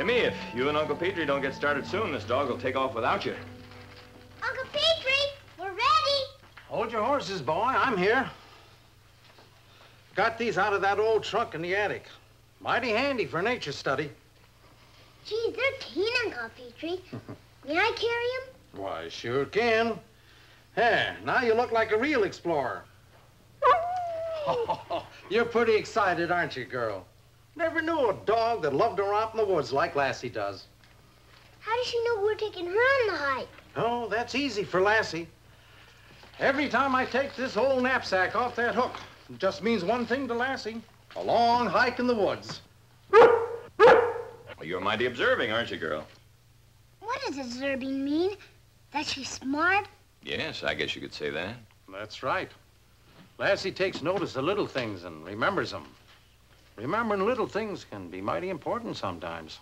Timmy, if you and Uncle Petrie don't get started soon, this dog will take off without you. Uncle Petrie, we're ready. Hold your horses, boy. I'm here. Got these out of that old trunk in the attic. Mighty handy for nature study. Gee, they're keen, Uncle Petrie. May I carry them? Why, sure can. Hey, now you look like a real explorer. You're pretty excited, aren't you, girl? Never knew a dog that loved to romp in the woods like Lassie does. How does she know we're taking her on the hike? Oh, that's easy for Lassie. Every time I take this old knapsack off that hook, it just means one thing to Lassie. A long hike in the woods. Well, you're mighty observing, aren't you, girl? What does observing mean? That she's smart? Yes, I guess you could say that. That's right. Lassie takes notice of little things and remembers them. Remembering little things can be mighty important sometimes.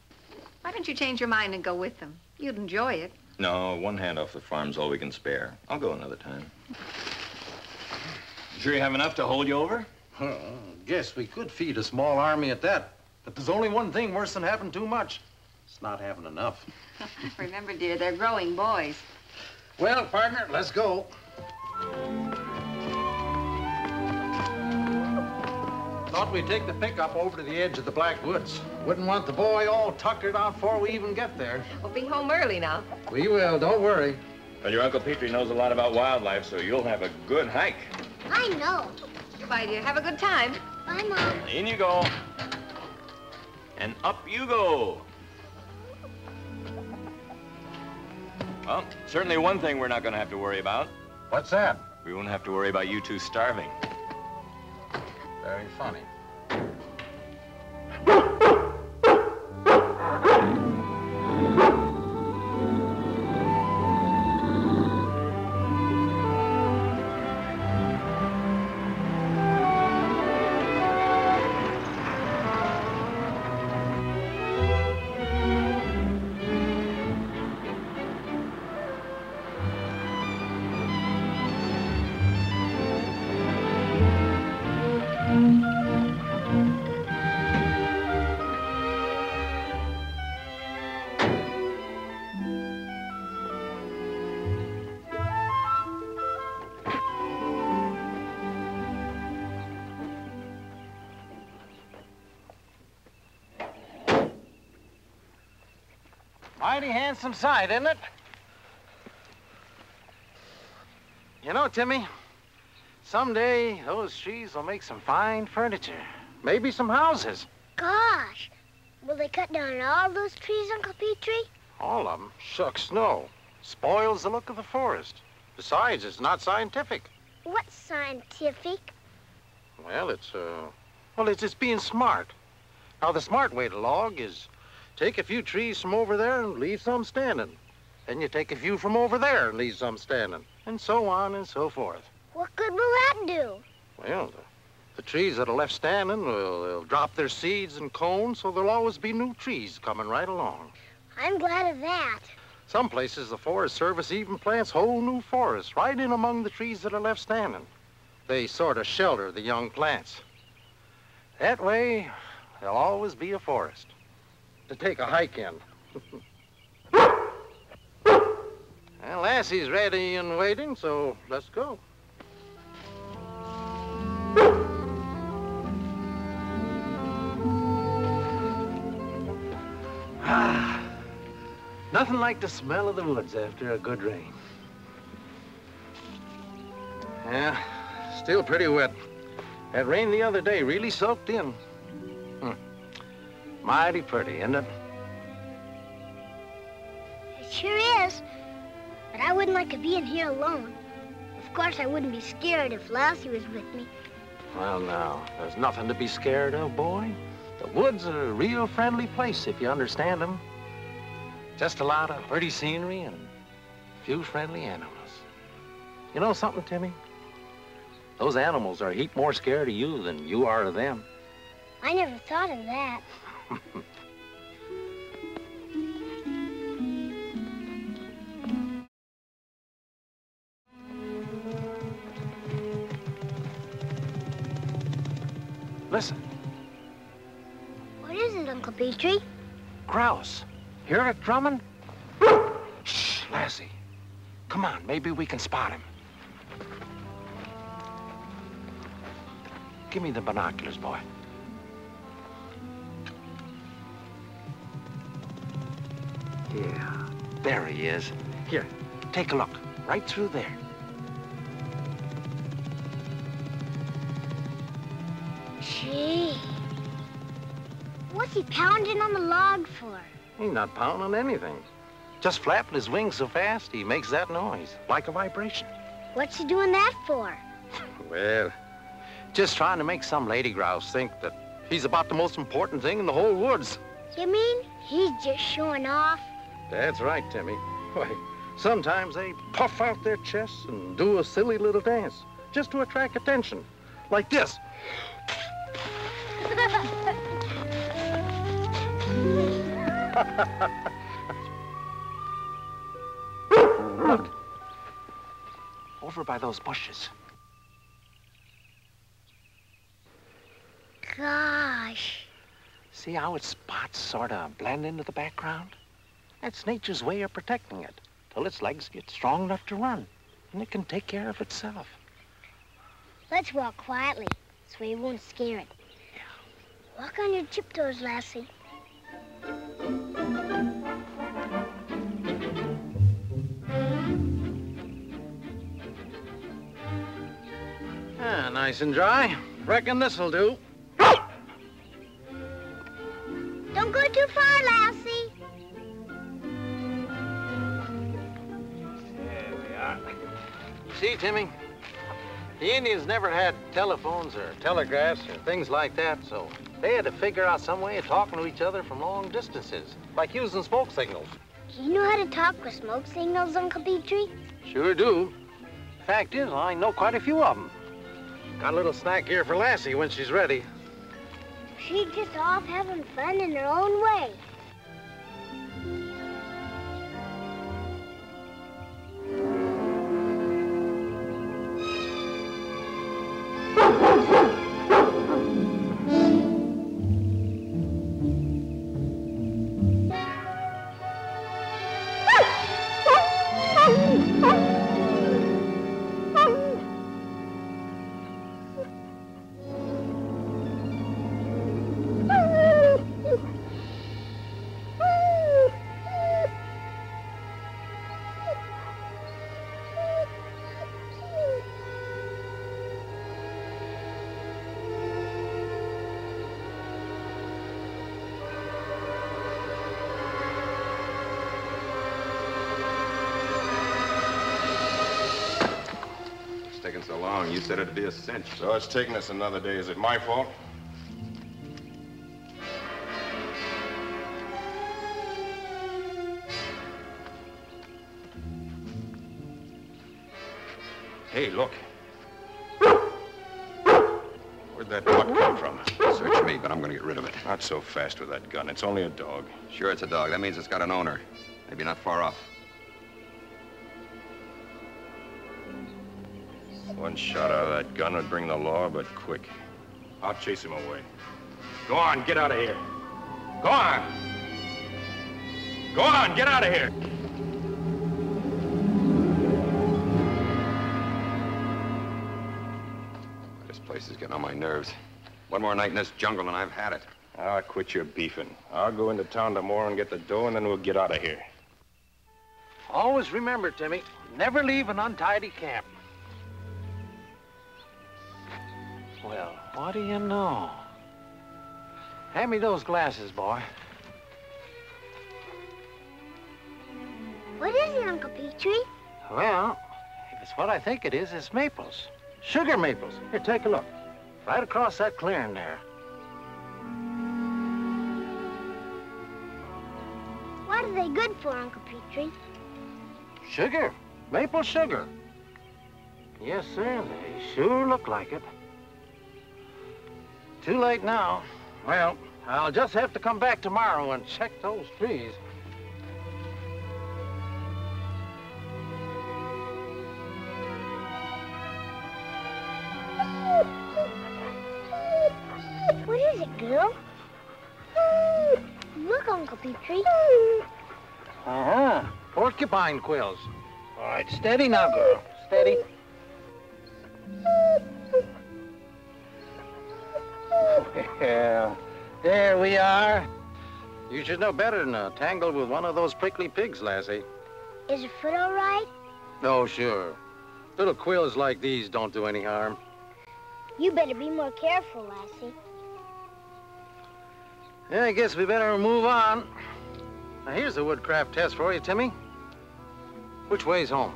Why don't you change your mind and go with them? You'd enjoy it. No, one hand off the farm's all we can spare. I'll go another time. Sure you have enough to hold you over? Guess we could feed a small army at that. But there's only one thing worse than having too much. It's not having enough. Remember, dear, they're growing boys. Well, partner, let's go. Thought we'd take the pickup over to the edge of the Black Woods. Wouldn't want the boy all tuckered out before we even get there. We'll be home early now. We will, don't worry. Well, your Uncle Petrie knows a lot about wildlife, so you'll have a good hike. I know. Goodbye, dear. Have a good time. Bye, Mom. In you go. And up you go. Well, certainly one thing we're not going to have to worry about. What's that? We won't have to worry about you two starving. Very funny. Mighty handsome sight, isn't it? You know, Timmy, someday those trees will make some fine furniture. Maybe some houses. Gosh, will they cut down all those trees, Uncle Petrie? All of them? Shucks, no. Spoils the look of the forest. Besides, it's not scientific. What's scientific? Well, it's being smart. Now, the smart way to log is take a few trees from over there and leave some standing. Then you take a few from over there and leave some standing. And so on and so forth. What good will that do? Well, the trees that are left standing will drop their seeds and cones, so there'll always be new trees coming right along. I'm glad of that. Some places the Forest Service even plants whole new forests right in among the trees that are left standing. They sort of shelter the young plants. That way, there'll always be a forest to take a hike in. Well, Lassie's ready and waiting, so let's go. Nothing like the smell of the woods after a good rain. Yeah, still pretty wet. That rain the other day really soaked in. Mighty pretty, isn't it? It sure is. But I wouldn't like to be in here alone. Of course, I wouldn't be scared if Lassie was with me. Well, now, there's nothing to be scared of, boy. The woods are a real friendly place if you understand them. Just a lot of pretty scenery and a few friendly animals. You know something, Timmy? Those animals are a heap more scared of you than you are of them. I never thought of that. Listen. What is it, Uncle Petrie? grouse. Hear it drumming? Shh, Lassie. Come on, maybe we can spot him. Give me the binoculars, boy. Yeah, there he is. Here, take a look. Right through there. Gee. What's he pounding on the log for? He's not pounding anything. Just flapping his wings so fast, he makes that noise, like a vibration. What's he doing that for? Well, just trying to make some lady grouse think that he's about the most important thing in the whole woods. You mean he's just showing off? That's right, Timmy. Why, sometimes they puff out their chests and do a silly little dance just to attract attention, like this. Look, over by those bushes. Gosh. See how its spots sort of blend into the background? That's nature's way of protecting it, till its legs get strong enough to run, and it can take care of itself. Let's walk quietly, so we won't scare it. Yeah. Walk on your tiptoes, Lassie. Ah, nice and dry. Reckon this'll do. Don't go too far, Lassie. There we are. See, Timmy, the Indians never had telephones or telegraphs or things like that, so they had to figure out some way of talking to each other from long distances, like using smoke signals. Do you know how to talk with smoke signals, Uncle Petrie? Sure do. Fact is, I know quite a few of them. Got a little snack here for Lassie when she's ready. She's just off having fun in her own way. Taking so long. You said it'd be a cinch. So it's taking us another day. Is it my fault? Hey, look. Where'd that buck come from? Search me, but I'm gonna get rid of it. Not so fast with that gun. It's only a dog. Sure, it's a dog. That means it's got an owner. Maybe not far off. One shot out of that gun would bring the law, but quick. I'll chase him away. Go on, get out of here. Go on! Go on, get out of here! This place is getting on my nerves. One more night in this jungle and I've had it. Ah, quit your beefing. I'll go into town tomorrow and get the dough, and then we'll get out of here. Always remember, Timmy, never leave an untidy camp. Well, what do you know? Hand me those glasses, boy. What is it, Uncle Petrie? Well, if it's what I think it is, it's maples. Sugar maples. Here, take a look. Right across that clearing there. What are they good for, Uncle Petrie? Sugar. Maple sugar. Yes, sir, they sure look like it. Too late now. Well, I'll just have to come back tomorrow and check those trees. What is it, girl? Look, Uncle Uncle Petrie. Uh-huh. Porcupine quills. All right, steady now, girl. Steady. Well, there we are. You should know better than to tangle with one of those prickly pigs, Lassie. Is your foot all right? Oh, sure. Little quills like these don't do any harm. You better be more careful, Lassie. Yeah, I guess we better move on. Now, here's the woodcraft test for you, Timmy. Which way's home?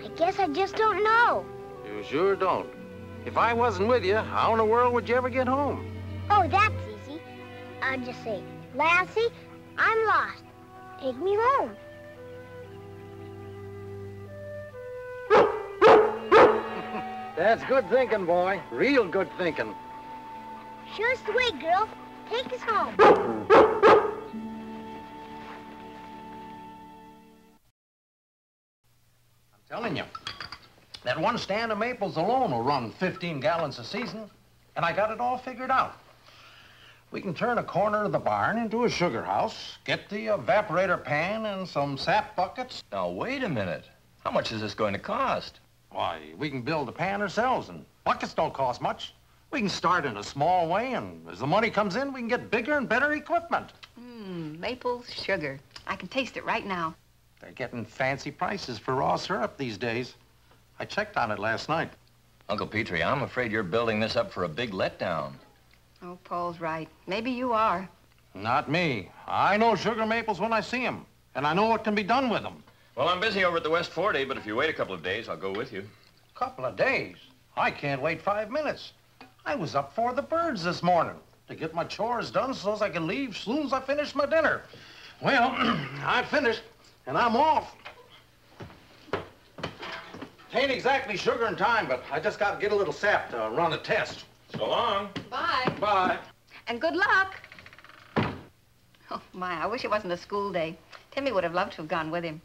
I guess I just don't know. You sure don't. If I wasn't with you, how in the world would you ever get home? Oh, that's easy. I'll just say, Lassie, I'm lost. Take me home. That's good thinking, boy. Real good thinking. Show us the way, girl. Take us home. I'm telling you, that one stand of maples alone will run 15 gallons a season, and I got it all figured out. We can turn a corner of the barn into a sugar house, get the evaporator pan and some sap buckets. Now, wait a minute. How much is this going to cost? Why, we can build the pan ourselves, and buckets don't cost much. We can start in a small way, and as the money comes in, we can get bigger and better equipment. Maple sugar. I can taste it right now. They're getting fancy prices for raw syrup these days. I checked on it last night. Uncle Petrie, I'm afraid you're building this up for a big letdown. Oh, Paul's right. Maybe you are. Not me. I know sugar maples when I see them, and I know what can be done with them. Well, I'm busy over at the West 40, but if you wait a couple of days, I'll go with you. Couple of days? I can't wait 5 minutes. I was up for the birds this morning to get my chores done so as I can leave as soon as I finish my dinner. Well, I finished, and I'm off. Ain't exactly sugar and time, but I just got to get a little sap to run a test. So long. Bye. Bye. And good luck. Oh, my, I wish it wasn't a school day. Timmy would have loved to have gone with him.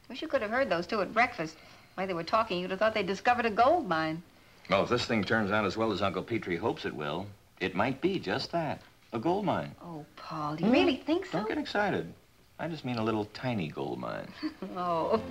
Wish you could have heard those two at breakfast. The way they were talking, you'd have thought they'd discovered a gold mine. Well, if this thing turns out as well as Uncle Petrie hopes it will, it might be just that, a gold mine. Oh, Paul, do you really think so? Don't get excited. I just mean a little tiny gold mine. Oh.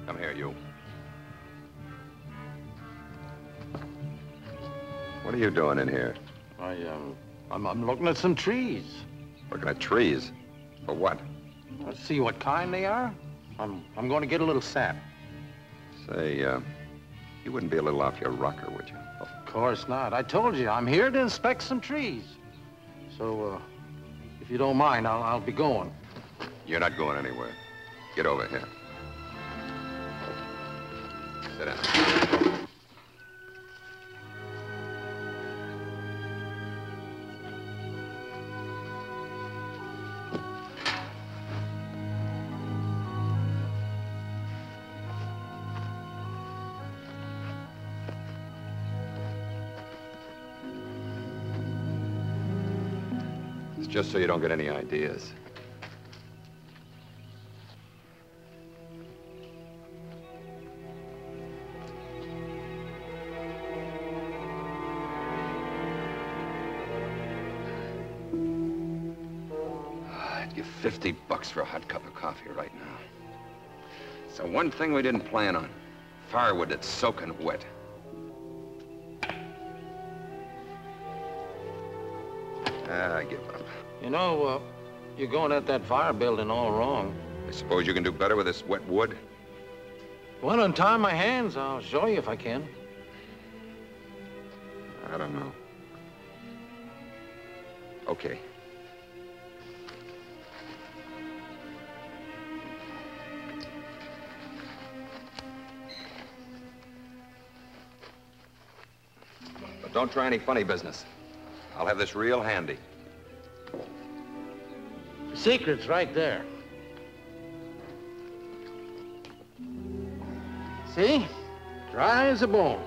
Come here, you. What are you doing in here? I'm looking at some trees. Looking at trees? For what? Let's see what kind they are. I'm going to get a little sap. Say, you wouldn't be a little off your rocker, would you? Of course not. I told you, I'm here to inspect some trees. So, if you don't mind, I'll be going. You're not going anywhere. Get over here. Sit down. It's just so you don't get any ideas. I'd give $50 for a hot cup of coffee right now. So one thing we didn't plan on. Firewood that's soaking wet. I give up. You know, You're going at that fire building all wrong. I suppose you can do better with this wet wood? Want to untie my hands? I'll show you if I can. I don't know. Okay. But don't try any funny business. I'll have this real handy. The secret's right there. See? Dry as a bone.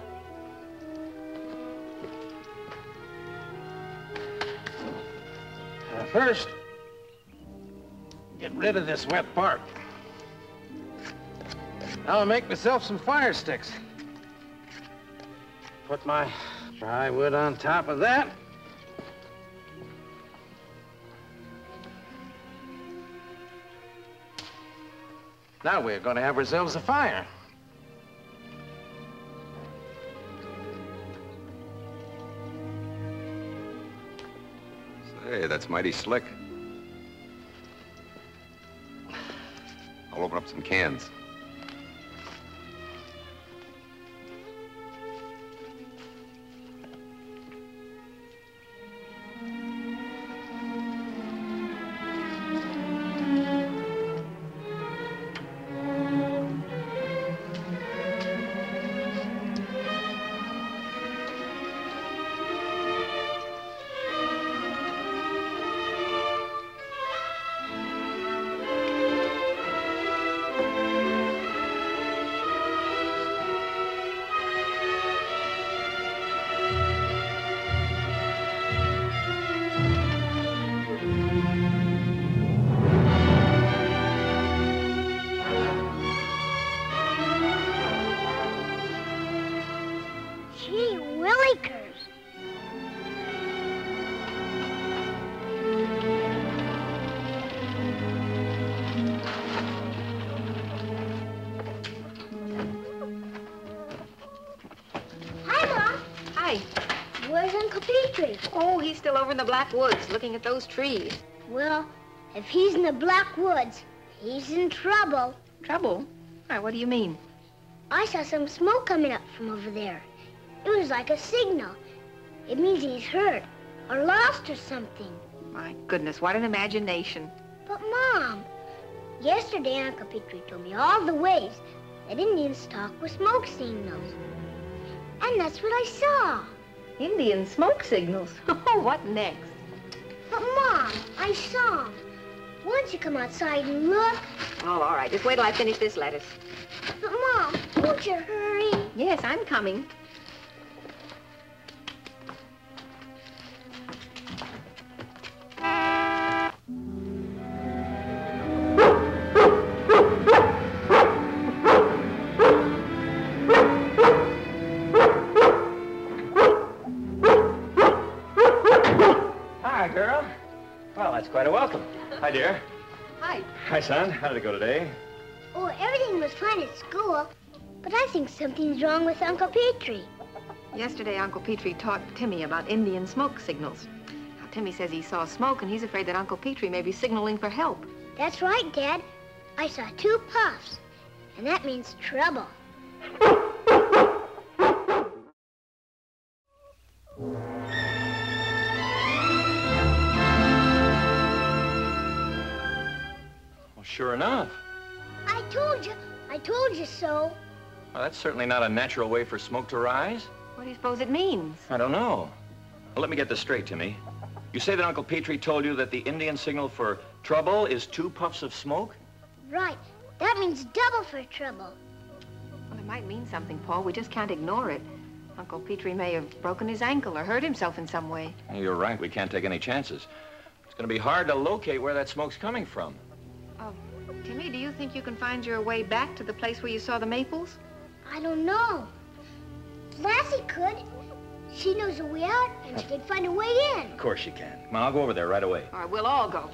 First, get rid of this wet part. Now I'll make myself some fire sticks. Put my dry wood on top of that. Now we're going to have ourselves a fire. Say, that's mighty slick. I'll open up some cans. Oh, he's still over in the Black Woods, looking at those trees. Well, if he's in the Black Woods, he's in trouble. Trouble? Why, what do you mean? I saw some smoke coming up from over there. It was like a signal. It means he's hurt or lost or something. My goodness, what an imagination. But, Mom, yesterday Uncle Petrie told me all the ways that Indians talk with smoke signals. And that's what I saw. Indian smoke signals? Oh, what next? But, Mom, I saw him. Why don't you come outside and look? Oh, all right. Just wait till I finish this lettuce. But, Mom, won't you hurry? Yes, I'm coming. Quite a welcome. Hi, dear. Hi. Hi, son. How did it go today? Oh, everything was fine at school, but I think something's wrong with Uncle Petrie. Yesterday, Uncle Petrie taught Timmy about Indian smoke signals. Now, Timmy says he saw smoke, and he's afraid that Uncle Petrie may be signaling for help. That's right, Dad. I saw 2 puffs, and that means trouble. Sure enough. I told you so. Well, that's certainly not a natural way for smoke to rise. What do you suppose it means? I don't know. Well, let me get this straight, Timmy. You say that Uncle Petrie told you that the Indian signal for trouble is 2 puffs of smoke? Right. That means double for trouble. Well, it might mean something, Paul. We just can't ignore it. Uncle Petrie may have broken his ankle or hurt himself in some way. You're right. We can't take any chances. It's going to be hard to locate where that smoke's coming from. Timmy, do you think you can find your way back to the place where you saw the maples? I don't know. Lassie could. She knows a way out, and she could find a way in. Of course she can. Come on, I'll go over there right away. All right, we'll all go.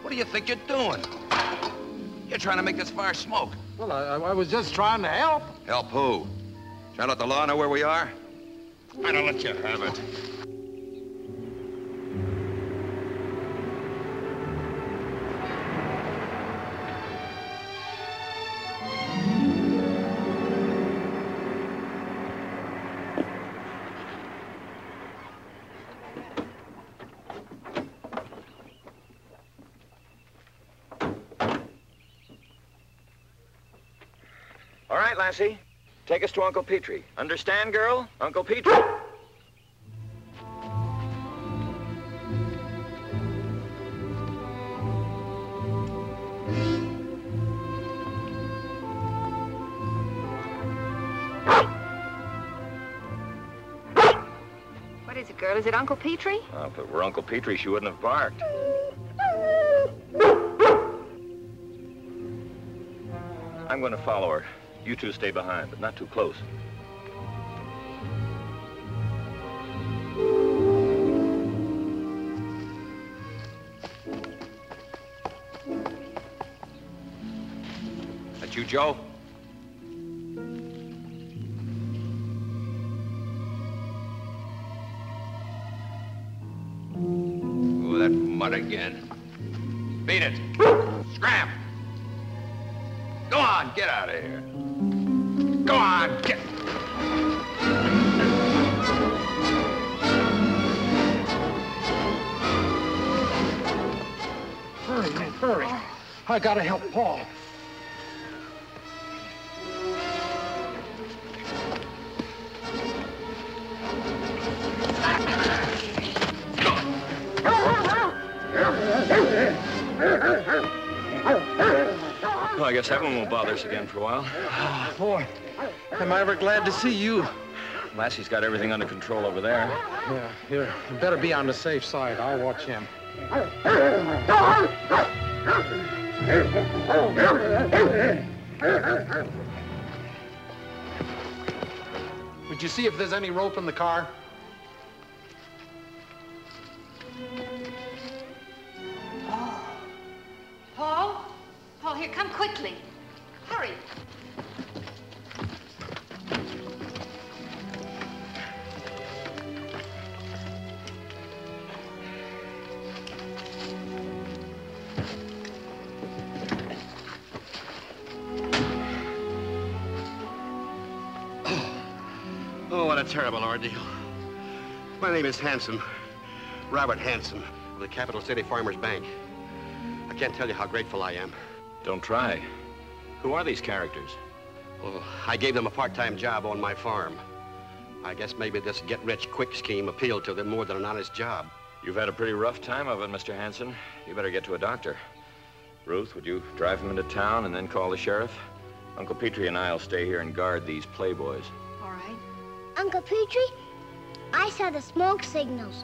What do you think you're doing? You're trying to make this fire smoke. Well, I was just trying to help. Help who? Try to let the law know where we are? I don't let you have it. All right, Lassie. Take us to Uncle Petrie. Understand, girl? Uncle Petrie. What is it, girl? Is it Uncle Petrie? Oh, if it were Uncle Petrie, she wouldn't have barked. I'm going to follow her. You two stay behind, but not too close. That you, Joe? Oh, that mud again. Beat it. Scram! Go on, get out of here. Go on, get... Hurry, man, hurry. I gotta help Paul. Well, I guess Evan won't bother us again for a while. Oh, boy, am I ever glad to see you. Lassie's got everything under control over there. Yeah, here, you better be on the safe side. I'll watch him. Would you see if there's any rope in the car? Paul? Paul, here, come quickly. Hurry. Oh, what a terrible ordeal. My name is Hanson, Robert Hanson, of the Capital City Farmers Bank. I can't tell you how grateful I am. Don't try. Who are these characters? Well, I gave them a part-time job on my farm. I guess maybe this get-rich-quick scheme appealed to them more than an honest job. You've had a pretty rough time of it, Mr. Hanson. You better get to a doctor. Ruth, would you drive him into town and then call the sheriff? Uncle Petrie and I'll stay here and guard these playboys. All right. Uncle Petrie, I saw the smoke signals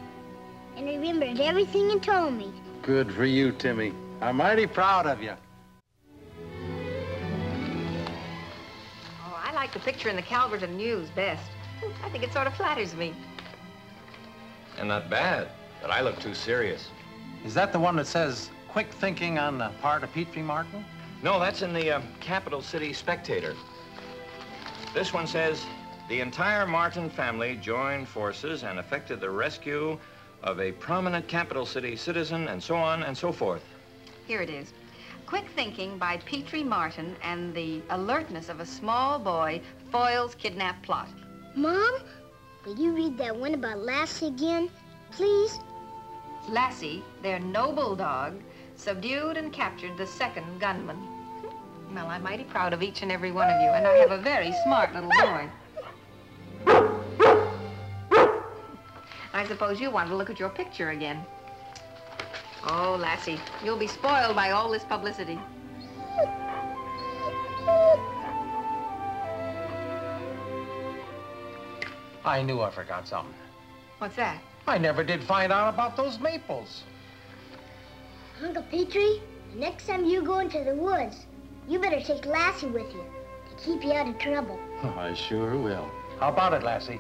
and remembered everything you told me. Good for you, Timmy. I'm mighty proud of you. Oh, I like the picture in the Calverton News best. I think it sort of flatters me. And not bad, but I look too serious. Is that the one that says quick thinking on the part of Petrie Martin? No, that's in the Capital City Spectator. This one says, the entire Martin family joined forces and effected the rescue of a prominent capital city citizen, and so on and so forth. Here it is. Quick thinking by Petrie Martin and the alertness of a small boy foils kidnap plot. Mom, will you read that one about Lassie again, please? Lassie, their noble dog, subdued and captured the second gunman. Well, I'm mighty proud of each and every one of you, and I have a very smart little boy. I suppose you want to look at your picture again. Oh, Lassie, you'll be spoiled by all this publicity. I knew I forgot something. What's that? I never did find out about those maples. Uncle Petrie, the next time you go into the woods, you better take Lassie with you to keep you out of trouble. I sure will. How about it, Lassie?